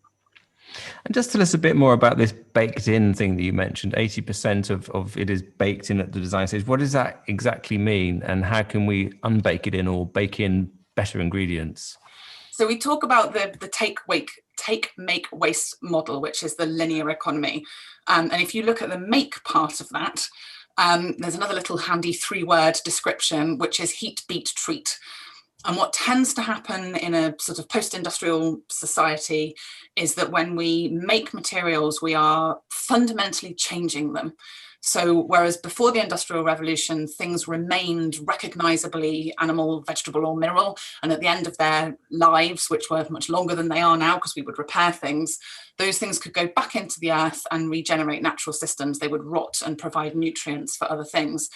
And just tell us a bit more about this baked in thing that you mentioned. 80% of it is baked in at the design stage. What does that exactly mean? And how can we unbake it in or bake in better ingredients? So we talk about the take, make, waste model, which is the linear economy. And if you look at the make part of that, there's another little handy 3-word description, which is heat, beat, treat. And what tends to happen in a sort of post-industrial society is that when we make materials, we are fundamentally changing them. So whereas before the Industrial Revolution, things remained recognizably animal, vegetable, or mineral, and at the end of their lives, which were much longer than they are now because we would repair things, those things could go back into the earth and regenerate natural systems. They would rot and provide nutrients for other things.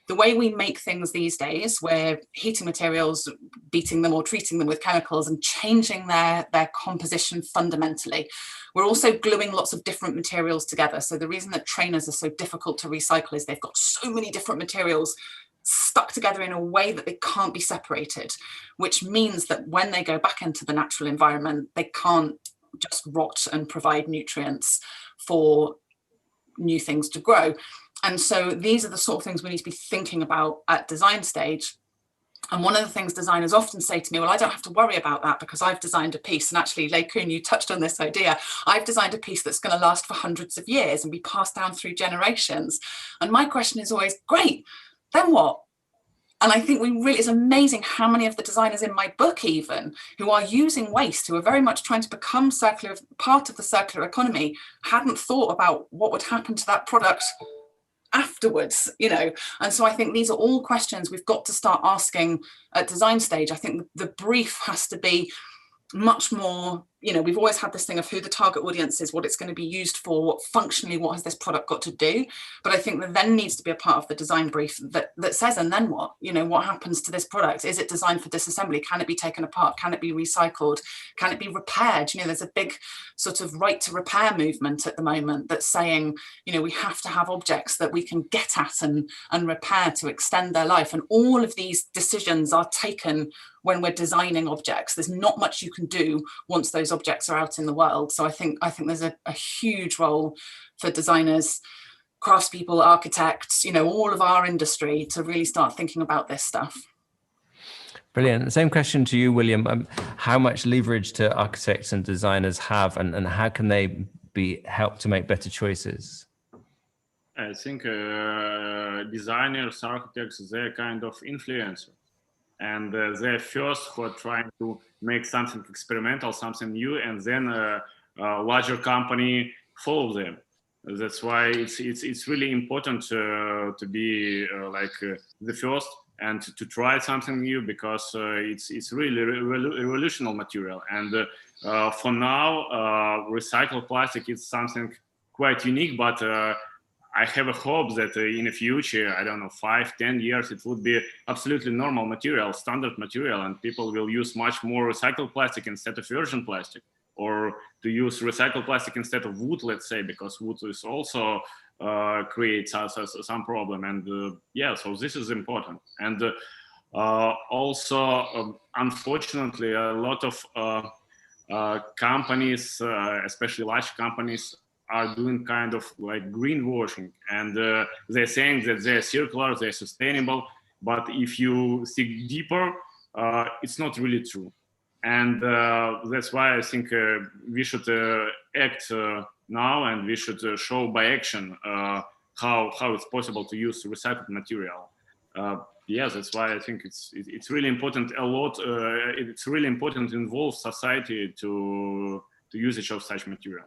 the way we make things these days, we're heating materials, beating them or treating them with chemicals and changing their composition fundamentally. We're also gluing lots of different materials together. So the reason that trainers are so difficult to recycle is they've got so many different materials stuck together in a way that they can't be separated, which means that when they go back into the natural environment, they can't just rot and provide nutrients for new things to grow. And so these are the sort of things we need to be thinking about at design stage. And one of the things designers often say to me, well, I don't have to worry about that because I've designed a piece. And actually, Koon, you touched on this idea. I've designed a piece that's going to last for hundreds of years and be passed down through generations. And my question is always, great, then what? And I think it's amazing how many of the designers in my book even who are using waste, who are very much trying to become part of the circular economy, hadn't thought about what would happen to that product afterwards, and so I think these are all questions we've got to start asking at design stage. I think the brief has to be much more, we've always had this thing of who the target audience is, what it's going to be used for, what has this product got to do. But I think there then needs to be a part of the design brief that says, and then what? What happens to this product? Is it designed for disassembly? Can it be taken apart? Can it be recycled? Can it be repaired? There's a big sort of right to repair movement at the moment that's saying, we have to have objects that we can get at and repair to extend their life. And all of these decisions are taken when we're designing objects. There's not much you can do once those objects are out in the world. So I think there's a huge role for designers, craftspeople, architects, all of our industry to really start thinking about this stuff. Brilliant. Same question to you, William. How much leverage do architects and designers have, and how can they be helped to make better choices? I think designers, architects, they're kind of influencers. And they're first who are trying to make something experimental, something new, and then a larger company follow them. That's why it's really important to be the first and to try something new, because it's really revolutionary material. And for now, recycled plastic is something quite unique, but I have a hope that in the future, I don't know, 5-10 years, it would be absolutely normal material, standard material, and people will use much more recycled plastic instead of virgin plastic, or to use recycled plastic instead of wood, let's say, because wood is also creates some problem. And so this is important. And also, unfortunately, a lot of companies, especially large companies, are doing kind of like greenwashing, and they're saying that they're circular, they're sustainable, but if you think deeper, it's not really true. And that's why I think we should act now, and we should show by action how it's possible to use recycled material. That's why I think it's really important it's really important to involve society to usage of such material.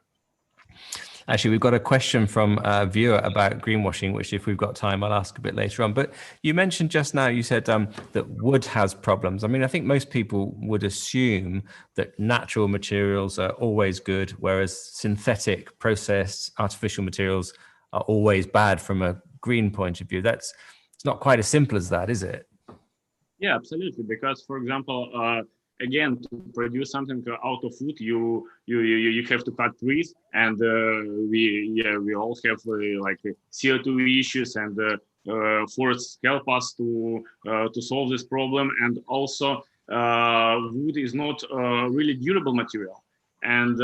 Actually, we've got a question from a viewer about greenwashing, which if we've got time, I'll ask a bit later on. But you mentioned just now, you said that wood has problems. I mean, I think most people would assume that natural materials are always good, whereas synthetic, processed, artificial materials are always bad from a green point of view. It's not quite as simple as that, is it? Yeah, absolutely. Because, for example, again, to produce something out of wood, you have to cut trees, and we all have CO2 issues, and forests help us to solve this problem. And also, wood is not really durable material, and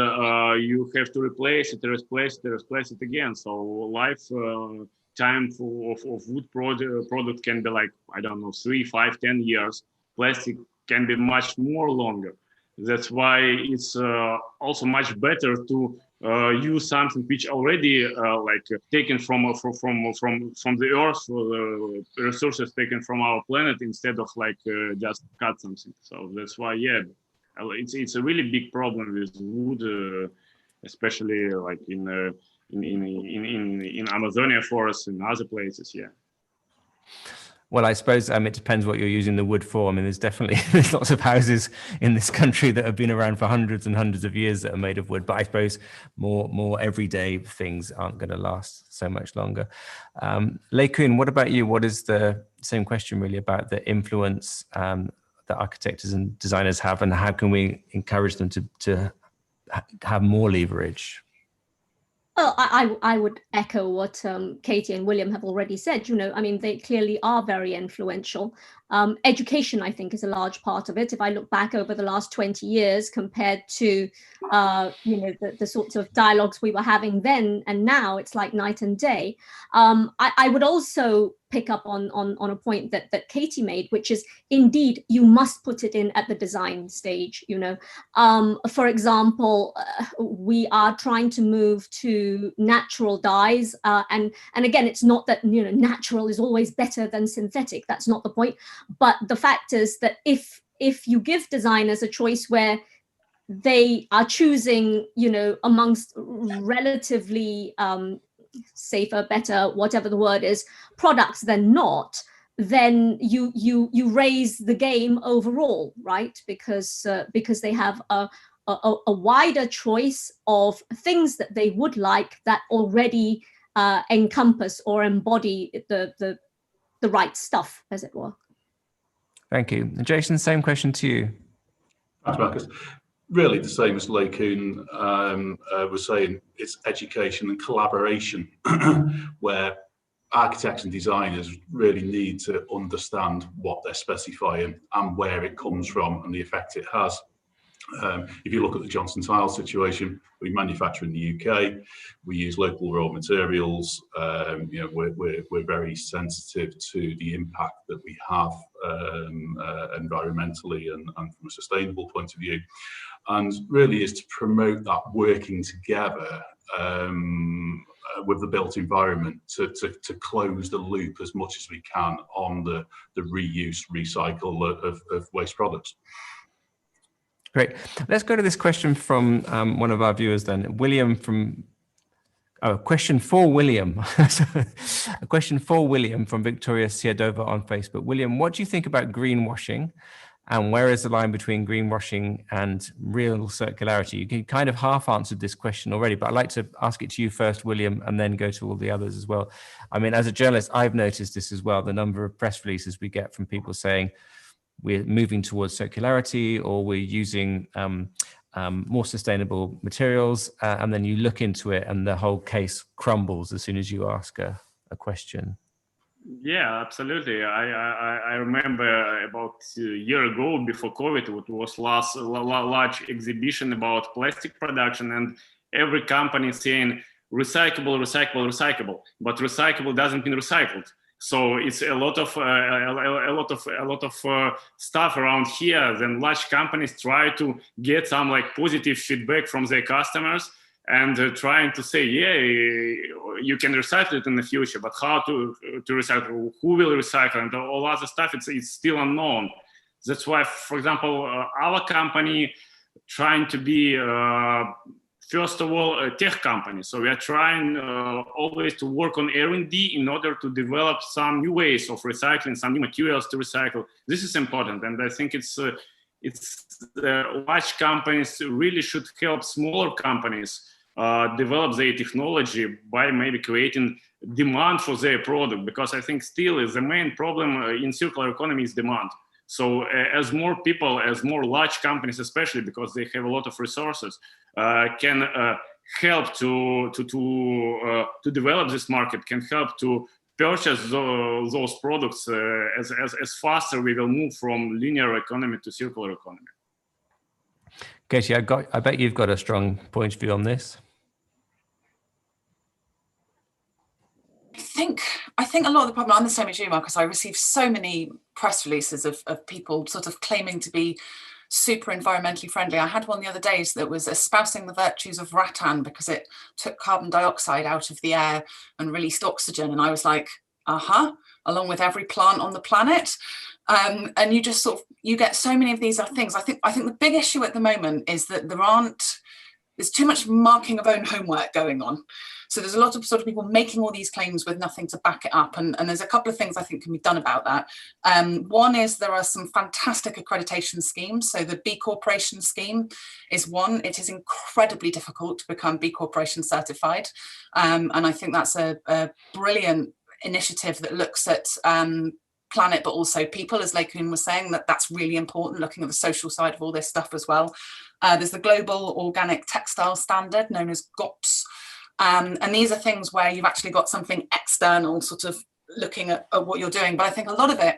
you have to replace it again. So lifetime of wood product can be 3, 5, 10 years. Plastic can be much more longer. That's why it's also much better to use something which already taken from the earth, resources taken from our planet, instead of just cut something. So that's why it's a really big problem with wood, especially in Amazonia forests and other places. Well, I suppose it depends what you're using the wood for. I mean, there's lots of houses in this country that have been around for hundreds and hundreds of years that are made of wood. But I suppose more everyday things aren't going to last so much longer. Koon, what about you? What is the same question really about the influence that architects and designers have, and how can we encourage them to have more leverage? Well, I would echo what Katie and William have already said. I mean, they clearly are very influential. Education, I think, is a large part of it. If I look back over the last 20 years compared to, the sorts of dialogues we were having then and now, it's like night and day. I would also pick up on a point that Katie made, which is indeed you must put it in at the design stage. For example, we are trying to move to natural dyes, and again, it's not that natural is always better than synthetic. That's not the point. But the fact is that if you give designers a choice where they are choosing, amongst relatively safer, better, whatever the word is, products than not, then you raise the game overall, right? Because they have a wider choice of things that they would like that already encompass or embody the right stuff, as it were. Thank you. Jason, same question to you. Thanks, Marcus. Really the same as Koon was saying, it's education and collaboration where architects and designers really need to understand what they're specifying and where it comes from and the effect it has. If you look at the Johnson Tiles situation, we manufacture in the UK, we use local raw materials, we're very sensitive to the impact that we have environmentally and from a sustainable point of view, and really is to promote that working together with the built environment to close the loop as much as we can on the reuse, recycle of waste products. Great. Let's go to this question from one of our viewers then. William question for William. A question for William from Victoria Siadova on Facebook. William, what do you think about greenwashing? And where is the line between greenwashing and real circularity? You kind of half answered this question already, but I'd like to ask it to you first, William, and then go to all the others as well. I mean, as a journalist, I've noticed this as well, the number of press releases we get from people saying, we're moving towards circularity, or we're using more sustainable materials, and then you look into it and the whole case crumbles as soon as you ask a question. Yeah, absolutely. I remember about a year ago, before COVID, it was last large exhibition about plastic production, and every company saying recyclable, recyclable, recyclable, but recyclable doesn't mean recycled. So it's a lot of stuff around here. Then large companies try to get some positive feedback from their customers and trying to say, yeah, you can recycle it in the future, but how to recycle? Who will recycle? And all other stuff, it's still unknown. That's why, for example, our company trying to be first of all, a tech company. So we are trying always to work on R&D in order to develop some new ways of recycling, some new materials to recycle. This is important, and I think it's large companies really should help smaller companies develop their technology by maybe creating demand for their product, because I think still is the main problem in circular economy is demand. So as more people, as more large companies, especially because they have a lot of resources, can help to develop this market, can help to purchase those products as faster we will move from linear economy to circular economy. Katie, I bet you've got a strong point of view on this. I think a lot of the problem, I'm the same as you, Marcus. I receive so many press releases of people sort of claiming to be super environmentally friendly. I had one the other day that was espousing the virtues of rattan because it took carbon dioxide out of the air and released oxygen. And I was like, along with every plant on the planet. And you just you get so many of these things. I think the big issue at the moment is that there's too much marking of own homework going on. So there's a lot of sort of people making all these claims with nothing to back it up. And there's a couple of things I think can be done about that. One is there are some fantastic accreditation schemes. So the B Corporation scheme is one. It is incredibly difficult to become B Corporation certified. And I think that's a brilliant initiative that looks at planet, but also people, as Koon was saying, that's really important, looking at the social side of all this stuff as well. There's the Global Organic Textile Standard, known as GOTS. And these are things where you've actually got something external sort of looking at what you're doing. But I think a lot of it,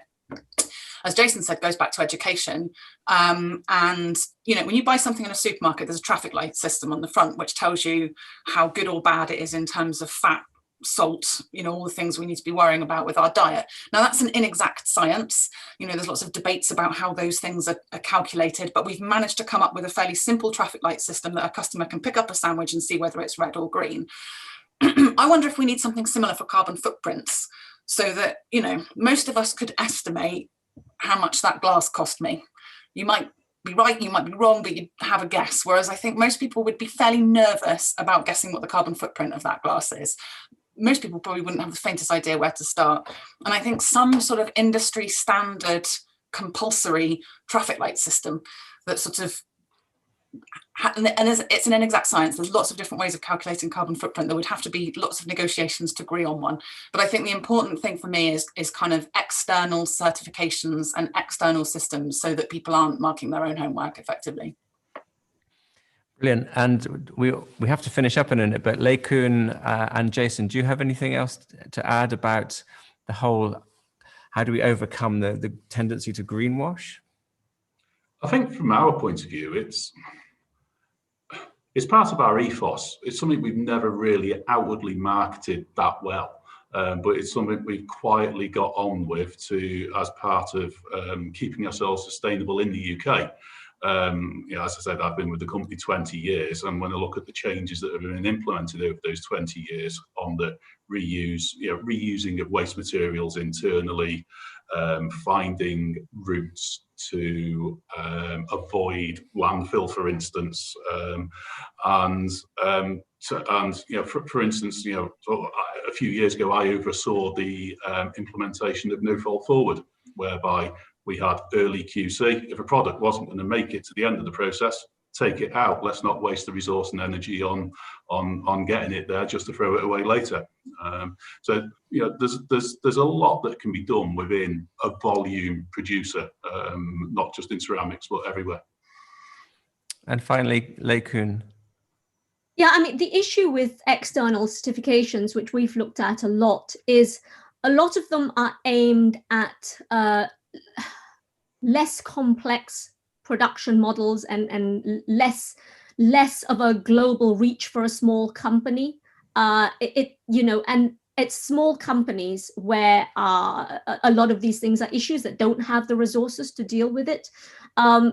as Jason said, goes back to education. And, you know, when you buy something in a supermarket, there's a traffic light system on the front, which tells you how good or bad it is in terms of fat, salt, you know, all the things we need to be worrying about with our diet. Now, that's an inexact science. You know, there's lots of debates about how those things are calculated, but we've managed to come up with a fairly simple traffic light system that a customer can pick up a sandwich and see whether it's red or green. I wonder if we need something similar for carbon footprints, so that, you know, most of us could estimate how much that glass cost me. You might be right, you might be wrong, but you'd have a guess. Whereas I think most people would be fairly nervous about guessing what the carbon footprint of that glass is. Most people probably wouldn't have the faintest idea where to start. And I think some sort of industry standard compulsory traffic light system that sort of, and it's an inexact science. There's lots of different ways of calculating carbon footprint. There would have to be lots of negotiations to agree on one. But I think the important thing for me is kind of external certifications and external systems, so that people aren't marking their own homework effectively. Brilliant. And we have to finish up in a minute, but Koon and Jason, do you have anything else to add about the whole, how do we overcome the tendency to greenwash? I think from our point of view, it's part of our ethos. It's something we've never really outwardly marketed that well, but it's something we've quietly got on with as part of keeping ourselves sustainable in the UK. You know, as I said, I've been with the company 20 years, and when I look at the changes that have been implemented over those 20 years on the reusing of waste materials internally, finding routes to avoid landfill, for instance, and you know, for instance, you know, a few years ago, I oversaw the implementation of No Fault Forward, whereby we had early QC. If a product wasn't going to make it to the end of the process, take it out. Let's not waste the resource and energy on getting it there just to throw it away later. So, you know, there's a lot that can be done within a volume producer, not just in ceramics, but everywhere. And finally, Koon. Yeah, I mean, the issue with external certifications, which we've looked at a lot, is a lot of them are aimed at less complex production models and less of a global reach for a small company. You know, and it's small companies where a lot of these things are issues that don't have the resources to deal with it.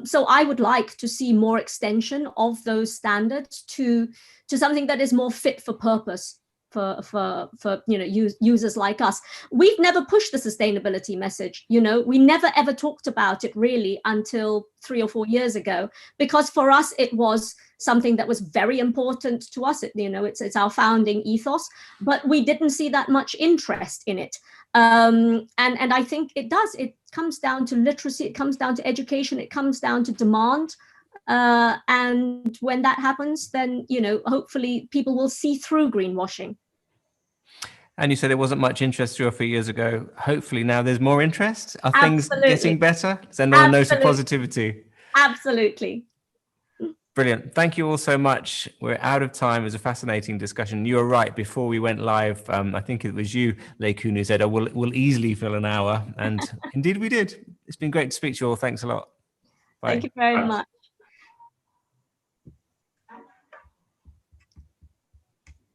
So I would like to see more extension of those standards to something that is more fit for purpose for you know, users like us. We've never pushed the sustainability message. You know, we never ever talked about it really until 3 or 4 years ago, because for us it was something that was very important to us. You know, it's our founding ethos, but we didn't see that much interest in it. And I think it comes down to literacy, it comes down to education, it comes down to demand. And when that happens, then, you know, hopefully people will see through greenwashing. And you said there wasn't much interest 3 or 4 years ago. Hopefully now there's more interest. Are Absolutely. things getting better? Is there another note of positivity? Absolutely. Brilliant. Thank you all so much. We're out of time. It was a fascinating discussion. You were right. Before we went live, I think it was you, Koon, who said, oh, we'll easily fill an hour. And indeed we did. It's been great to speak to you all. Thanks a lot. Bye. Thank you very much.